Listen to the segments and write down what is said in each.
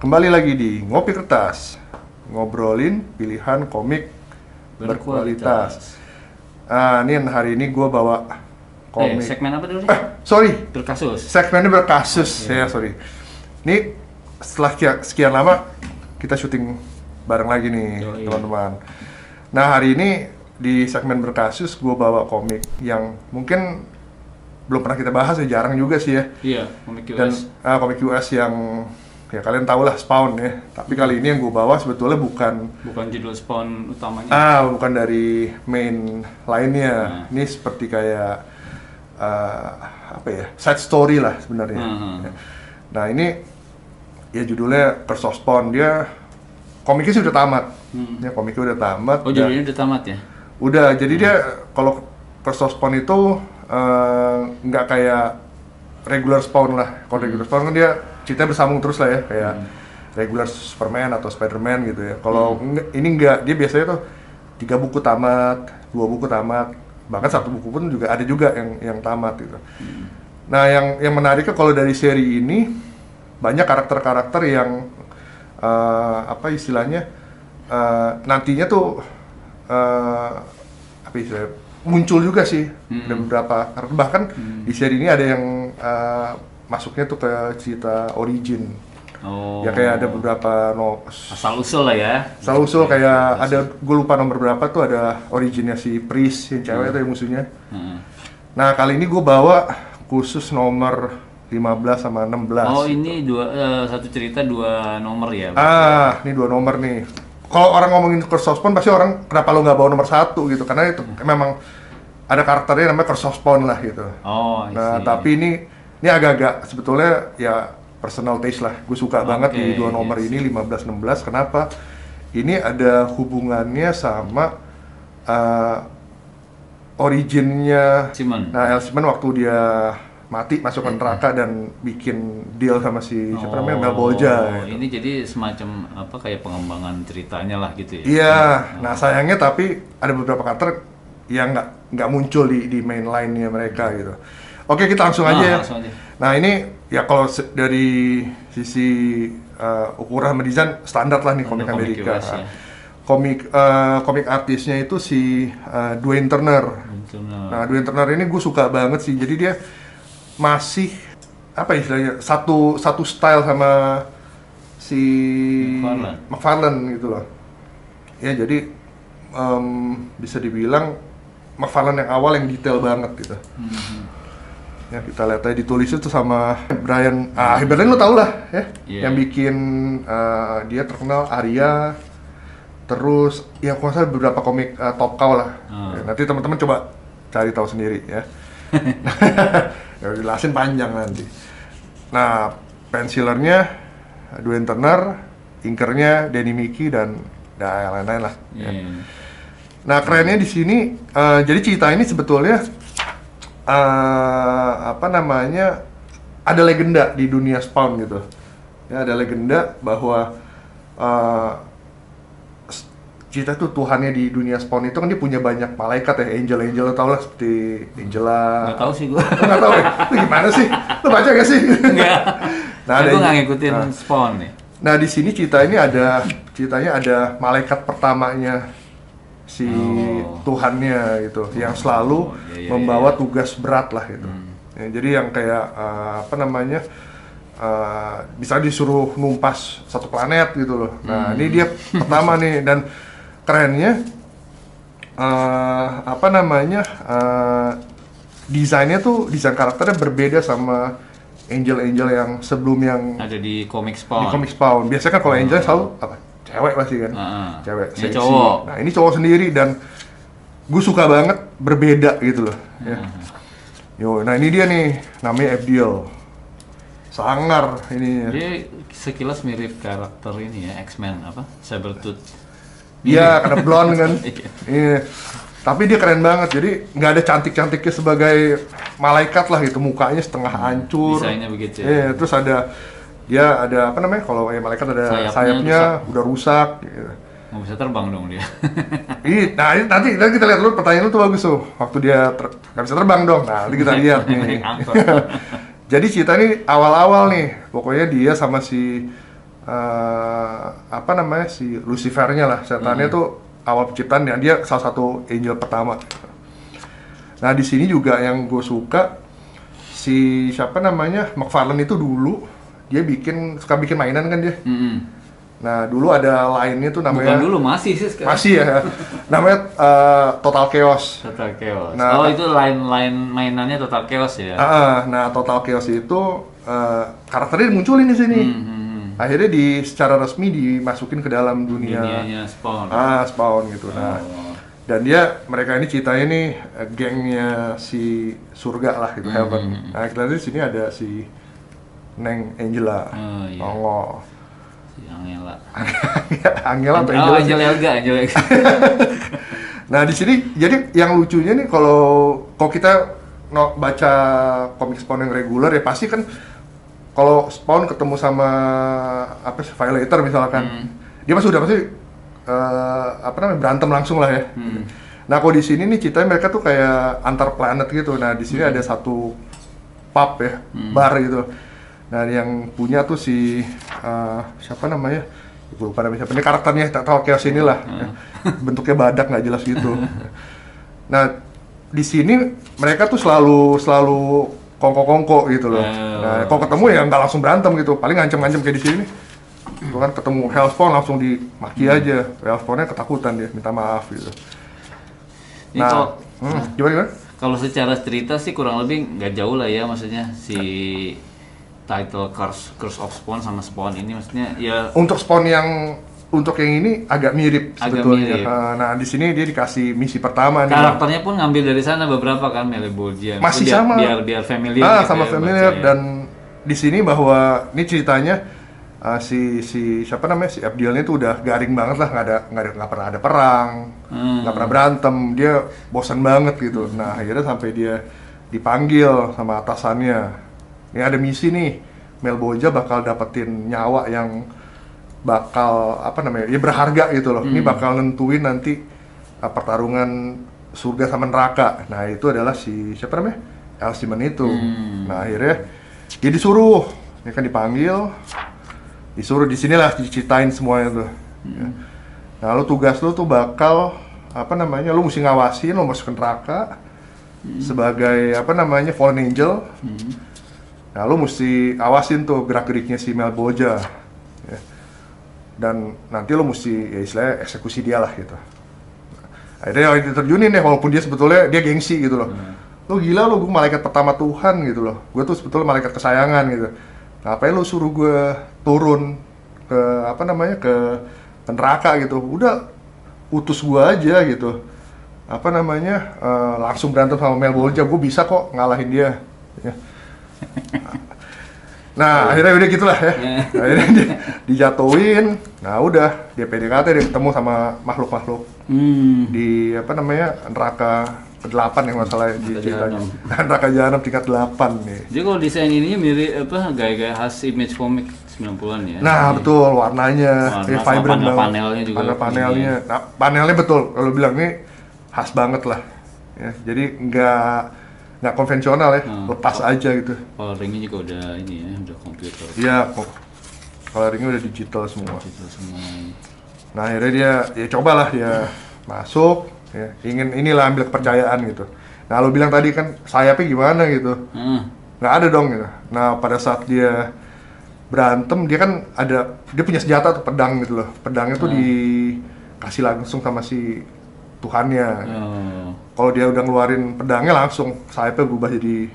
kembali lagi di Ngopi Kertas, ngobrolin pilihan komik berkualitas. Ini hari ini gue bawa komik. Segmen apa dulu? Sorry. Berkasus. Segmennya berkasus, ya sorry. Ini setelah sekian lama kita syuting bareng lagi nih, teman-teman. Nah, hari ini di segmen berkasus gue bawa komik yang mungkin belum pernah kita bahas ya, jarang juga sih ya. Iya, komik US. Dan komik US yang ya kalian tau lah, Spawn ya. Tapi kali ini yang gue bawa sebetulnya bukan judul Spawn utamanya. bukan dari main lainnya. Ini seperti kayak side story lah sebenarnya. Nah, ini ya judulnya Curse of Spawn. Dia komiknya sih udah tamat. Ya, komiknya udah tamat. Oh, judulnya udah tamat ya? Udah, jadi dia kalau Curse of Spawn itu nggak kayak regular Spawn lah. Kalau regular Spawn kan dia ceritanya bersambung terus lah ya, kayak regular Superman atau Spider-Man gitu ya. Kalau ini enggak, dia biasanya tuh 3 buku tamat, 2 buku tamat, bahkan 1 buku pun juga ada juga yang tamat gitu. Nah, yang menariknya kalau dari seri ini banyak karakter-karakter yang nantinya tuh muncul juga sih. Ada beberapa karakter, bahkan di seri ini ada yang masuknya tuh ke cerita origin. Ya kayak ada beberapa asal usul lah ya. Asal usul kayak ada, gue lupa nomor berapa tuh, ada originnya si Priest yang cewek tuh yang musuhnya. Nah, kali ini gue bawa khusus nomor 15 sama 16. Oh, ini satu cerita 2 nomor ya? Ini 2 nomor nih. Kalau orang ngomongin Curse of Spawn pasti orang kenapa lo nggak bawa nomor 1 gitu, karena itu memang ada karakternya namanya Curse of Spawn lah gitu. Nah, tapi ini agak-agak sebetulnya ya personal taste lah. Gue suka banget di 2 nomor ini 15-16. Kenapa? Ini ada hubungannya sama originnya Simon. Nah, Simon waktu dia mati masuk ke neraka dan bikin deal sama si siapa namanya, Mel Bolja. Ini jadi semacam kayak pengembangan ceritanya lah gitu ya? Iya. Nah, sayangnya tapi ada beberapa karakter yang nggak muncul di main line-nya mereka gitu. Oke, kita langsung aja ya. Nah, ini ya kalau dari sisi ukuran desain standar lah nih komik Amerika. US, ya. Komik artisnya itu si Dwayne Turner. Nah, Dwayne Turner ini gue suka banget sih. Jadi dia masih istilahnya satu style sama si McFarlane gitu loh. Ya, jadi bisa dibilang McFarlane yang awal yang detail banget gitu. Ya, kita lihat aja ditulis itu sama Brian. Brian lo tau lah ya, yang bikin dia terkenal Arya. Terus ya kalau salah beberapa komik Top Cow lah. Ya, nanti teman-teman coba cari tahu sendiri ya. Ya, jelasin panjang nanti. Nah, pencilernya Dwayne Turner, inkernya Danny Miki dan lain-lain lah. Ya. Nah, kerennya di sini, jadi cerita ini sebetulnya ada legenda di dunia Spawn gitu. Ya, ada legenda bahwa cerita tuh Tuhannya di dunia Spawn itu kan dia punya banyak malaikat ya, angel-angel, lo tau lah seperti Angela. Nggak tahu sih gue. Nggak tahu ya? Itu gimana sih? Lo baca gak sih? Nggak. Nah, gue nggak ngikutin Spawn nih. Nah, di sini ceritanya ada malaikat pertamanya si Tuhannya gitu, yang selalu membawa tugas berat lah gitu. Ya, jadi yang kayak bisa disuruh numpas satu planet gitu loh. Nah, ini dia pertama nih, dan kerennya desainnya tuh, desain karakternya berbeda sama angel-angel yang sebelum yang ada di komik Spawn. Di komik Spawn biasanya kan kalau angel selalu cewek pasti kan, cewek ini cowok. Nah, ini cowok sendiri dan gue suka banget, berbeda gitu loh. Ya. Nah, ini dia nih, namanya Abdiel. Sangar ini. Dia sekilas mirip karakter ini ya, X-Men Sabretooth. Iya, karena blonde kan. Iya. Tapi dia keren banget. Jadi nggak ada cantik-cantiknya sebagai malaikat lah gitu. Mukanya setengah hancur. Desainnya begitu ya. Iya, terus dia ada kalau malaikat ada sayapnya udah rusak. Gitu. Nggak bisa terbang dong dia. Nah, ini nanti kita lihat dulu, pertanyaan lu tuh bagus tuh. Waktu dia nggak bisa terbang dong. Nah, nanti kita lihat nih. Jadi cerita ini awal-awal nih, pokoknya dia sama si apa namanya si Lucifer-nya lah, setannya tuh awal penciptaan dia salah satu angel pertama. Nah di sini juga yang gue suka si siapa namanya McFarlane itu dulu dia suka bikin mainan kan dia. Nah dulu ada lainnya tuh namanya. Bukan dulu, masih sih sekarang. Masih ya. Namanya Total Chaos. Total Chaos. Nah, itu lain mainannya Total Chaos ya. Nah Total Chaos itu karakternya dimunculin di sini. Akhirnya secara resmi dimasukin ke dalam dunianya Spawn. Spawn gitu. Nah, dan mereka ini ceritanya nih gengnya si surga lah gitu, Heaven. Nah, kita lihat di sini ada si Neng Angela. Si Angela. Angela atau Angela? Angel Elga. Nah, di sini jadi yang lucunya nih kalau kita baca komik Spawn yang reguler ya pasti kan kalau Spawn ketemu sama Violator misalkan, dia pasti berantem langsung lah ya. Nah, kalau di sini nih ceritanya mereka tuh kayak antar planet gitu. Nah, di sini ada satu pub ya, bar gitu. Nah, yang punya tuh si siapa namanya? Gue lupa namanya siapa. Ini karakternya Total Chaos inilah. Bentuknya badak nggak jelas gitu. Nah, di sini mereka tuh selalu kongko-kongko gitu loh. Nah, kalau ketemu ya nggak langsung berantem gitu, paling ngancem-ngancem kayak di sini. Itu kan ketemu Hellspawn langsung dimaki aja. Hellspawn-nya ketakutan dia, minta maaf gitu. Nah, gimana? Kalau secara cerita sih kurang lebih nggak jauh lah ya, maksudnya si title Curse of Spawn sama Spawn ini maksudnya ya. Untuk yang ini agak mirip sebetulnya. Nah, di sini dia dikasih misi pertama nih. Karakternya pun ngambil dari sana beberapa kan, Malebolgia. Masih sama. Biar familiar. Sama familiar dan di sini bahwa ini ceritanya si siapa namanya si Abdielnya itu udah garing banget lah, nggak pernah ada perang, nggak pernah berantem, dia bosan banget gitu. Nah akhirnya sampai dia dipanggil sama atasannya, ini ada misi nih, Malebolgia bakal dapetin nyawa yang bakal dia berharga gitu loh. Ini bakal nentuin nanti pertarungan surga sama neraka. Nah itu adalah si siapa namanya Elsiman itu. Nah akhirnya dia disuruh, dia kan disuruh di sinilah diceritain semuanya tuh. Nah lu tugas lu tuh bakal lu mesti ngawasin, lu masuk ke neraka sebagai fallen angel. Nah lu mesti awasin tuh gerak-geriknya si Malebolgia. Ya. Dan nanti lo mesti ya istilahnya eksekusi dia lah gitu. Akhirnya diterjunin ya, walaupun dia sebetulnya dia gengsi gitu loh. Lo gila lo, gue malaikat pertama Tuhan gitu loh. Gue tuh sebetulnya malaikat kesayangan gitu. Ngapain lo suruh gue turun ke ke neraka gitu. Udah utus gue aja gitu. Langsung berantem sama Malebolgia, gue bisa kok ngalahin dia. Ya. Nah, akhirnya udah gitulah ya. Akhirnya dia dijatuhin. Nah, udah dia PDKT, dia ketemu sama makhluk-makhluk di neraka ke-8 yang masalah di ceritanya. Neraka Jahanam tingkat 8 nih. Jadi kalau desain ininya mirip gaya-gaya khas Image Comic 90-an ya. Nah, betul, warnanya vibrant banget. Panelnya juga. Panelnya. Nah, panelnya betul. Kalau bilang ini khas banget lah. Ya, jadi nggak konvensional ya, lepas aja gitu. Coloringnya juga udah udah komputer. Iya, coloringnya udah digital semua. Nah akhirnya dia cobalah dia masuk, ya, ingin ambil kepercayaan gitu. Nah lo bilang tadi kan sayapnya gimana gitu, nggak ada dong gitu. Nah pada saat dia berantem dia kan dia punya senjata tuh, pedang gitu loh. Pedangnya tuh dikasih langsung sama si Tuhannya. Kalau dia udah ngeluarin pedangnya langsung sayapnya berubah jadi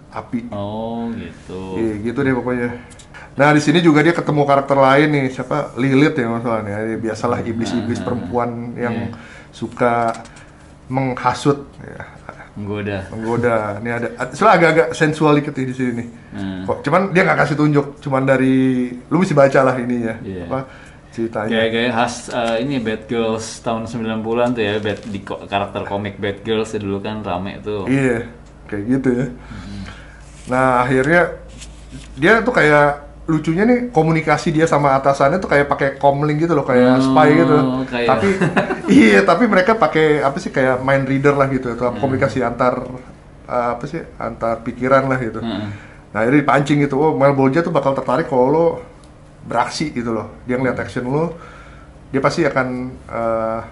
api. Oh gitu. Iya gitu deh pokoknya. Nah di sini juga dia ketemu karakter lain nih, siapa Lilith ya masalahnya. Biasalah iblis-iblis perempuan yang suka menghasut. Ya. Menggoda. Ini ada agak-agak sensual dikit di sini nih. Kok cuman dia nggak kasih tunjuk, cuman dari lu mesti baca lah ininya. Ceritanya. Kayak khas Bad Girls tahun 90-an tuh ya, di karakter komik Bad Girls dulu kan rame tuh. Iya, kayak gitu ya. Nah, akhirnya dia tuh kayak lucunya nih komunikasi dia sama atasannya tuh kayak pakai comlink gitu loh, kayak spy gitu. Tapi tapi mereka pakai kayak mind reader lah gitu, atau komunikasi antar antar pikiran lah gitu. Nah, akhirnya dipancing gitu. Oh, Malebolgia tuh bakal tertarik kalau lo beraksi gitu loh. Dia ngeliat action lu, dia pasti akan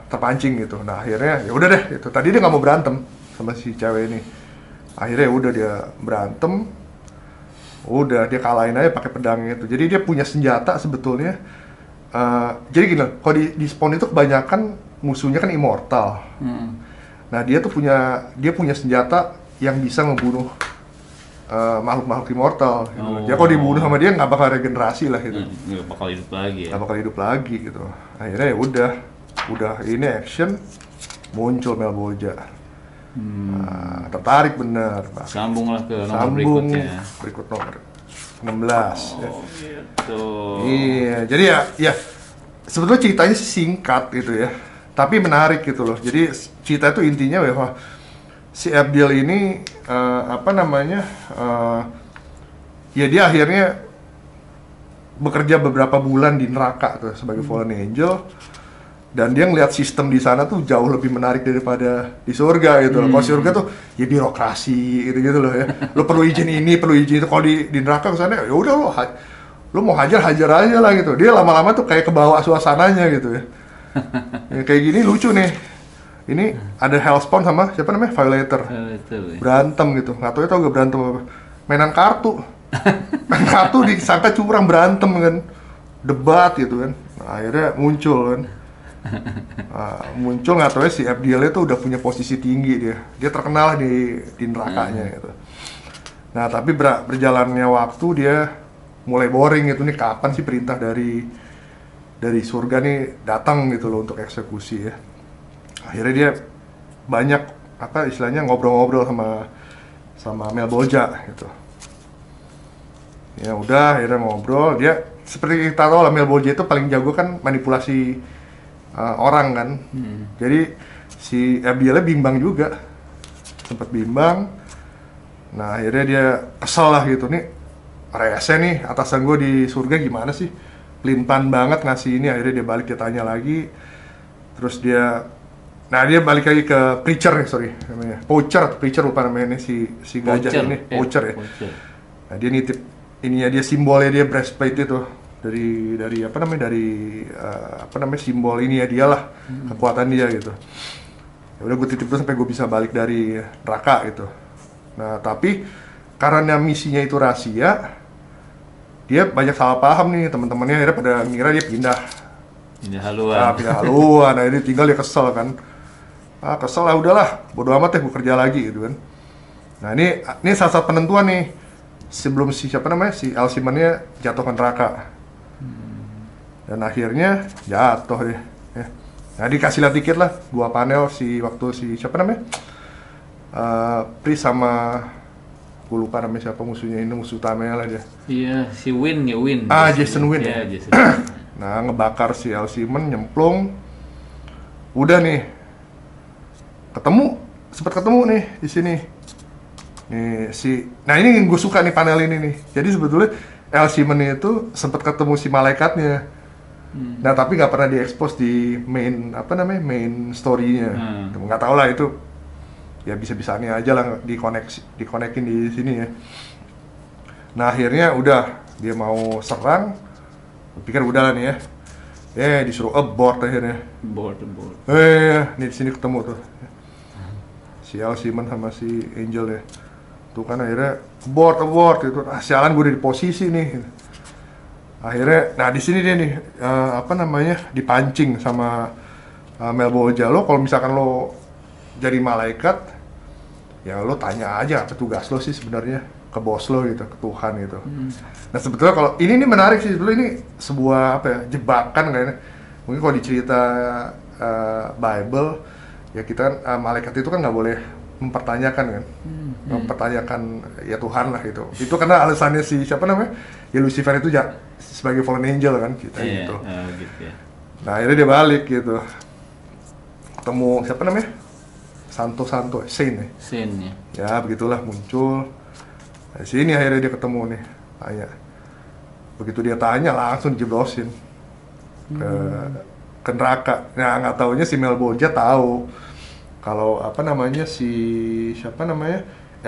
terpancing gitu. Nah akhirnya ya udah deh gitu. Tadi dia nggak mau berantem sama si cewek ini. Akhirnya udah dia berantem, udah dia kalahin aja pakai pedangnya itu. Jadi dia punya senjata sebetulnya. Jadi gini, kalau di Spawn itu kebanyakan musuhnya kan immortal. Nah dia punya senjata yang bisa ngebunuh makhluk-makhluk immortal. Gitu. Ya kalau dibunuh sama dia nggak bakal regenerasi lah gitu. Nggak bakal hidup lagi. Ya? Nggak bakal hidup lagi gitu. Akhirnya ya udah ini action muncul Melboja. Tertarik bener. Sambunglah ke nomor berikutnya. Berikut nomor 16. Gitu. Iya, jadi ya sebetulnya ceritanya singkat gitu ya, tapi menarik gitu loh. Jadi cerita itu intinya bahwa si Abdiel ini ya dia akhirnya bekerja beberapa bulan di neraka tuh sebagai fallen angel. Dan dia ngeliat sistem di sana tuh jauh lebih menarik daripada di surga gitu loh. Kalau surga tuh ya birokrasi gitu loh ya. Lo perlu izin ini, perlu izin itu. Kalau di neraka kesana ya udah lo mau hajar aja lah gitu. Dia lama-lama tuh kayak kebawa suasananya gitu ya. Ya kayak gini lucu nih. Ini ada Hellspawn sama siapa namanya? Violator. Berantem gitu. Nggak tau gak berantem apa. Mainan kartu. Main kartu disangka curang berantem kan. Debat gitu kan. Nah, akhirnya muncul kan. Muncul nggak tahu ya si Abdiel itu udah punya posisi tinggi dia terkenal di nerakanya gitu. Nah tapi berjalannya waktu dia mulai boring gitu nih, kapan sih perintah dari surga nih datang gitu loh untuk eksekusi ya. Akhirnya dia banyak istilahnya ngobrol-ngobrol sama Melboja gitu. Ya udah akhirnya ngobrol, dia seperti kita tahu lah Melboja itu paling jago kan manipulasi orang kan. Jadi si Abdielnya bimbang juga, sempat bimbang. Nah akhirnya dia kesel lah gitu, nih rese nih atasan gue di surga gimana sih, pelimpan banget ngasih ini. Akhirnya dia balik, dia tanya lagi, terus dia balik lagi ke preacher namanya Poacher lupa namanya si gajah ini Poacher ya. Nah dia nitip ininya dia, simbolnya dia breastplate itu dari simbol ini ya dia lah, kekuatan dia gitu. Ya udah gue titip terus sampai gue bisa balik dari neraka gitu. Nah tapi karena misinya itu rahasia, dia banyak salah paham nih, teman-temannya akhirnya pada ngira dia pindah haluan. Pindah haluan. Nah ini tinggal dia kesel kan. Kesel lah, udahlah bodo amat ya gue kerja lagi gitu kan. Nah ini salah satu penentuan nih sebelum si Elsiman-nya jatuh ke neraka. Dan akhirnya jatuh deh ya. Nah dikasih lah dikit lah 2 panel Pris sama gue lupa namanya siapa musuhnya, ini musuh utamanya lah dia. Iya si Win. Jason Win ya. Jason. Nah ngebakar si Elsiman, nyemplung. Udah nih sempat ketemu nih di sini nih nah ini yang gue suka nih panel ini nih. Jadi sebetulnya Elsiman itu sempat ketemu si malaikatnya. Nah tapi nggak pernah diekspos di main story-nya. Nggak tahu lah itu ya, bisa-bisanya aja lah dikonekin di sini ya. Nah akhirnya udah dia mau serang, pikir udah lah nih ya, disuruh abort akhirnya. Abort. Nih di sini ketemu tuh si Elsiman sama si Angel ya. Tuh kan akhirnya abort itu. Sialan gue udah di posisi nih. Akhirnya, nah di sini dia nih dipancing sama Melboja. Lo kalau misalkan lo jadi malaikat, ya lo tanya aja apa tugas lo sih sebenarnya ke bos lo gitu, ke Tuhan gitu. Nah sebetulnya kalau ini menarik sih, sebetulnya ini sebuah jebakan kayaknya. Mungkin kalau di cerita Bible ya kita malaikat itu kan nggak boleh mempertanyakan kan, mempertanyakan ya Tuhan lah gitu. Itu karena alasannya si ya Lucifer itu sebagai fallen angel kan kita gitu. Gitu ya. Nah akhirnya dia balik gitu, ketemu Santo Saint ya begitulah muncul. Nah, sini akhirnya dia ketemu nih, tanya. Begitu dia tanya langsung dijeblosin ke neraka. Nah nggak taunya si Melboja tahu kalau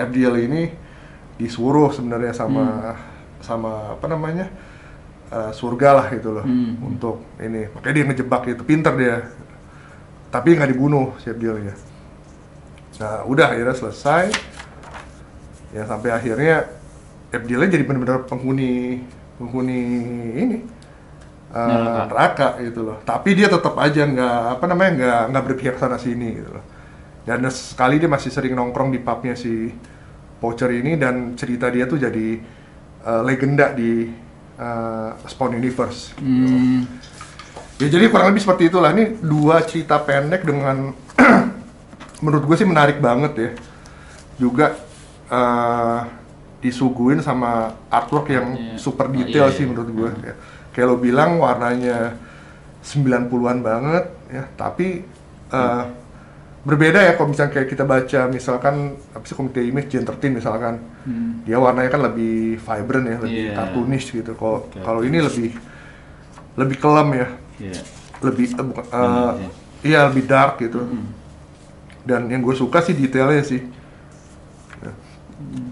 Abdiel ini disuruh sebenarnya sama surga lah gitu loh untuk ini. Makanya dia ngejebak itu, pinter dia. Tapi nggak dibunuh si Abdiel-nya. Nah udah akhirnya selesai. Ya sampai akhirnya Abdiel-nya jadi benar-benar penghuni ini neraka gitu loh. Tapi dia tetap aja nggak berpihak sana sini gitu loh. Dan sekali dia masih sering nongkrong di pubnya si Poacher ini, dan cerita dia tuh jadi legenda di Spawn Universe. Ya jadi kurang lebih seperti itulah. Ini 2 cerita pendek dengan menurut gue sih menarik banget ya. Juga disuguhin sama artwork yang super detail sih menurut gue. Ya. Kayak lo bilang warnanya 90-an banget ya, tapi berbeda ya kalau misalnya kayak kita baca misalkan apa sih Comité Image Gen 13 misalkan. Dia warnanya kan lebih vibrant ya, lebih cartoonish gitu. Kalau ini lebih kelam ya. Lebih iya lebih dark gitu. Dan yang gue suka sih detailnya sih.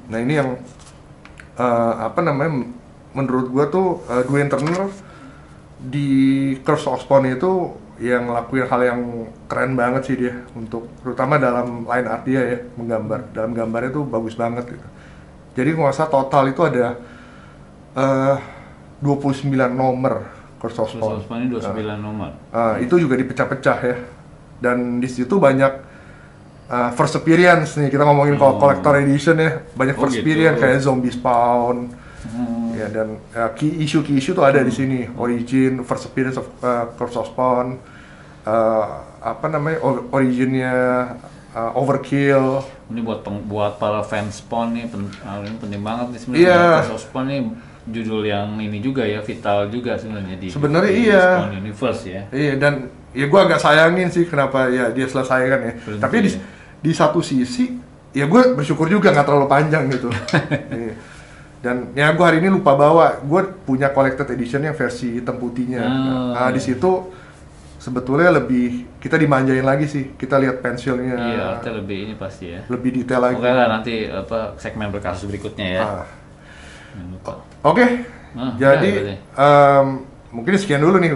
Nah ini yang menurut gue tuh Dwayne Turner di Curse of Spawn itu yang ngelakuin hal yang keren banget sih dia, untuk terutama dalam line art dia ya, menggambar. Dalam gambarnya tuh bagus banget gitu. Jadi nggak usah total itu ada 29 nomor Curse of Spawn. Curse of Spawn ini 29 nomor. Itu juga dipecah-pecah ya. Dan di situ banyak first appearance nih, kita ngomongin collector edition ya, banyak first appearance kayak Zombie Spawn, ya, dan key issue tuh ada di sini, origin, first appearance of Curse of Spawn, originnya Overkill. Ini buat para fans Spawn nih, ini penting banget nih sebenarnya. Curse of Spawn nih judul yang ini juga ya, vital juga sebenarnya di Spawn Universe ya. Iya, dan ya gue agak sayangin sih kenapa ya dia selesai kan ya. Tapi di satu sisi ya gue bersyukur juga nggak terlalu panjang gitu. Dan ya gue hari ini lupa bawa, gue punya collected edition yang versi hitam putihnya. Di situ sebetulnya lebih kita dimanjain lagi sih, kita lihat pensilnya. Iya, artinya lebih ini pasti ya. Lebih detail lagi. Oke lah, nanti segmen berkasus berikutnya ya. Oke. Jadi mungkin sekian dulu nih.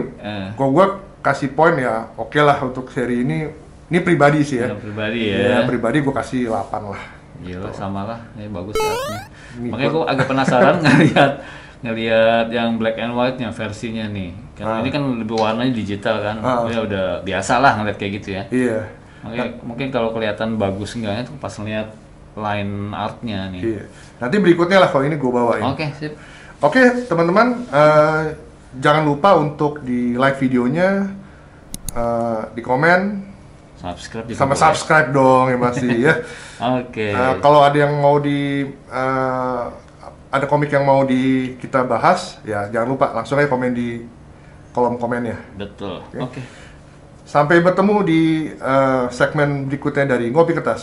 Gue kasih poin ya, oke lah untuk seri ini. Ini pribadi sih ya. Pribadi ya. Ya pribadi gue kasih 8 lah. Gila, sama lah. Ini bagus artnya. Makanya gue agak penasaran ngelihat yang black and white-nya versinya nih. Karena ini kan lebih warnanya digital kan. Ya udah biasa lah ngeliat kayak gitu ya. Iya. Makanya mungkin kalau kelihatan bagus enggaknya tuh pas ngeliat line artnya nih. Iya. Nanti berikutnya lah kalau ini gue bawain. Oke, sip. Oke, teman-teman, jangan lupa untuk di like videonya, di komen, subscribe juga sama subscribe dong ya masih ya. Oke. Kalau ada yang mau ada komik yang mau kita bahas, ya jangan lupa langsung aja komen di kolom komennya. Betul. Oke. Sampai bertemu di segmen berikutnya dari Ngopi Kertas.